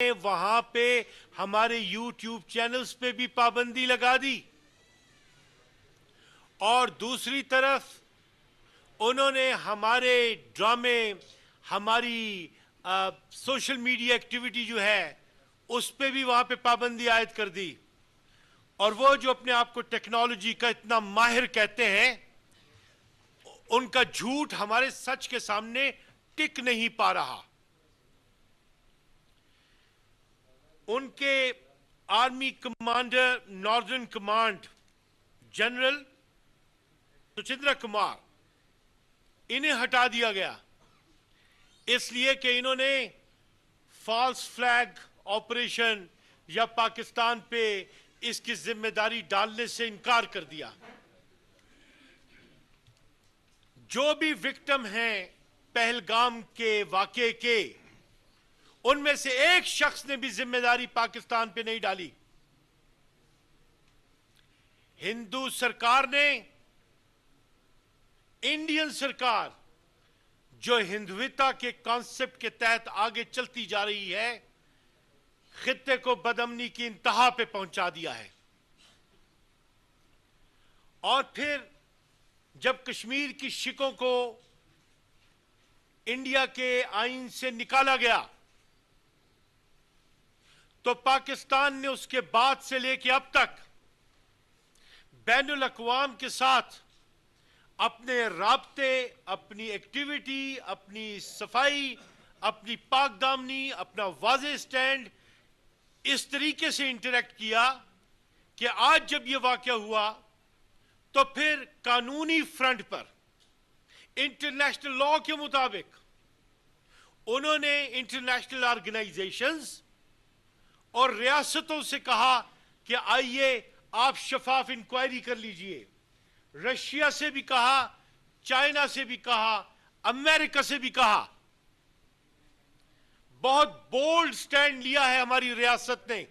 वहां पे हमारे YouTube चैनल्स पे भी पाबंदी लगा दी और दूसरी तरफ उन्होंने हमारे ड्रामे, हमारी सोशल मीडिया एक्टिविटी जो है उस पे भी वहां पे पाबंदी आयद कर दी। और वो जो अपने आप को टेक्नोलॉजी का इतना माहिर कहते हैं, उनका झूठ हमारे सच के सामने टिक नहीं पा रहा। उनके army commander northern command general Suchindra Kumar, इन्हें हटा दिया गया इसलिए कि इन्होंने फॉल्स फ्लैग ऑपरेशन या पाकिस्तान पे इसकी जिम्मेदारी डालने से इनकार कर दिया। जो भी विक्टिम हैं पहलगाम के वाकये के, उनमें से एक शख्स ने भी जिम्मेदारी पाकिस्तान पे नहीं डाली। हिंदू सरकार ने, इंडियन सरकार जो हिंदुत्व के कॉन्सेप्ट के तहत आगे चलती जा रही है, खित्ते को बदअमनी की इंतहा पे पहुंचा दिया है। और फिर जब कश्मीर की शिकों को इंडिया के आईन से निकाला गया तो पाकिस्तान ने उसके बाद से लेकर अब तक बैनुल अक़वाम के साथ अपने राब्ते, अपनी एक्टिविटी, अपनी सफाई, अपनी पाकदामनी, अपना वाज़ेह स्टैंड इस तरीके से इंटरेक्ट किया कि आज जब यह वाकया हुआ तो फिर कानूनी फ्रंट पर इंटरनेशनल लॉ के मुताबिक उन्होंने इंटरनेशनल ऑर्गेनाइजेशंस और रियासतों से कहा कि आइए आप शफाफ इंक्वायरी कर लीजिए। रशिया से भी कहा, चाइना से भी कहा, अमेरिका से भी कहा। बहुत बोल्ड स्टैंड लिया है हमारी रियासत ने,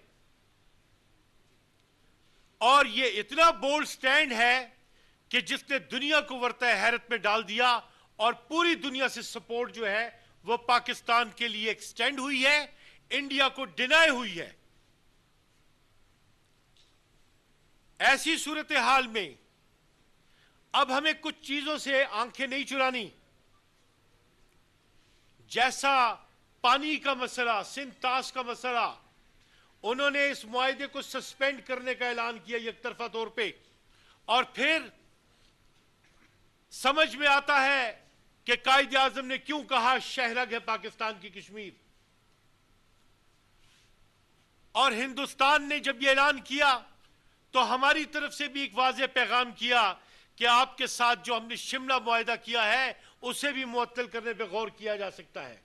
और यह इतना बोल्ड स्टैंड है कि जिसने दुनिया को वर्ता हैरत में डाल दिया और पूरी दुनिया से सपोर्ट जो है वो पाकिस्तान के लिए एक्सटेंड हुई है, इंडिया को डिनाई हुई है। ऐसी सूरत हाल में अब हमें कुछ चीजों से आंखें नहीं चुरानी। जैसा पानी का मसला, सिंध ताश का मसला, उन्होंने इस मुआहदे को सस्पेंड करने का ऐलान किया एकतरफा तौर पे, और फिर समझ में आता है कि कायदे आजम ने क्यों कहा शहरग है पाकिस्तान की कश्मीर। और हिंदुस्तान ने जब यह ऐलान किया तो हमारी तरफ से भी एक वाज़ेह पैगाम किया कि आपके साथ जो हमने शिमला मुआहदा किया है उसे भी मुअत्तल करने पर गौर किया जा सकता है।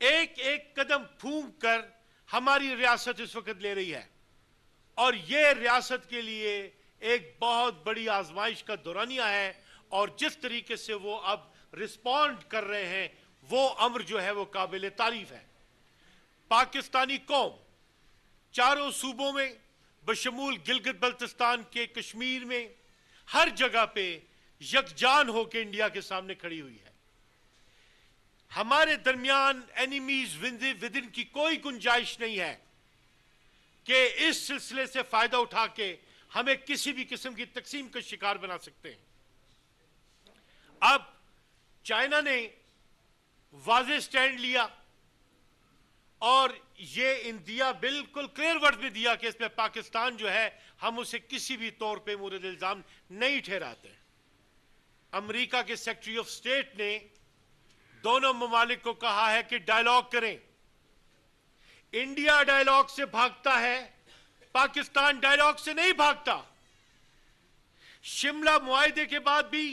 एक एक कदम फूंक कर हमारी रियासत इस वक्त ले रही है, और यह रियासत के लिए एक बहुत बड़ी आजमाइश का दौरानिया है। और जिस तरीके से वो अब रिस्पॉन्ड कर रहे हैं, वो अम्र जो है वो काबिल तारीफ है। पाकिस्तानी कौम चारों सूबों में बशमूल गिलगित बल्तिस्तान के कश्मीर में हर जगह पे यकजान होकर इंडिया के सामने खड़ी हुई है। हमारे दरमियान एनिमीज विदिन की कोई गुंजाइश नहीं है कि इस सिलसिले से फायदा उठा के हमें किसी भी किस्म की तकसीम का शिकार बना सकते हैं। अब चाइना ने वाज़ेह स्टैंड लिया और ये इंडिया बिल्कुल क्लियर वर्ड में दिया कि इसमें पाकिस्तान जो है हम उसे किसी भी तौर पे मुर्द इल्जाम नहीं ठहराते। अमेरिका के सेक्रेटरी ऑफ स्टेट ने दोनों ममालिक को कहा है कि डायलॉग करें। इंडिया डायलॉग से भागता है, पाकिस्तान डायलॉग से नहीं भागता। शिमला मुआहदे के बाद भी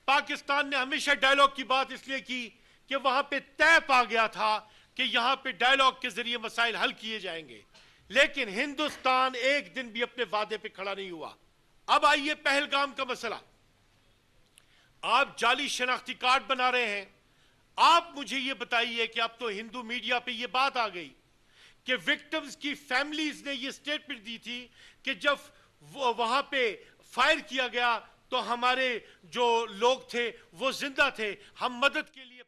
पाकिस्तान ने हमेशा डायलॉग की बात इसलिए की कि वहां पे तय पा गया था कि यहां पे डायलॉग के जरिए मसाइल हल किए जाएंगे, लेकिन हिंदुस्तान एक दिन भी अपने वादे पे खड़ा नहीं हुआ। अब आइए पहलगाम का मसला। आप जाली शनाख्ती कार्ड बना रहे हैं। आप मुझे यह बताइए कि अब तो हिंदू मीडिया पे यह बात आ गई कि विक्टिम्स की फैमिलीज ने यह स्टेटमेंट दी थी कि जब वहां पे फायर किया गया तो हमारे जो लोग थे वो जिंदा थे, हम मदद के लिए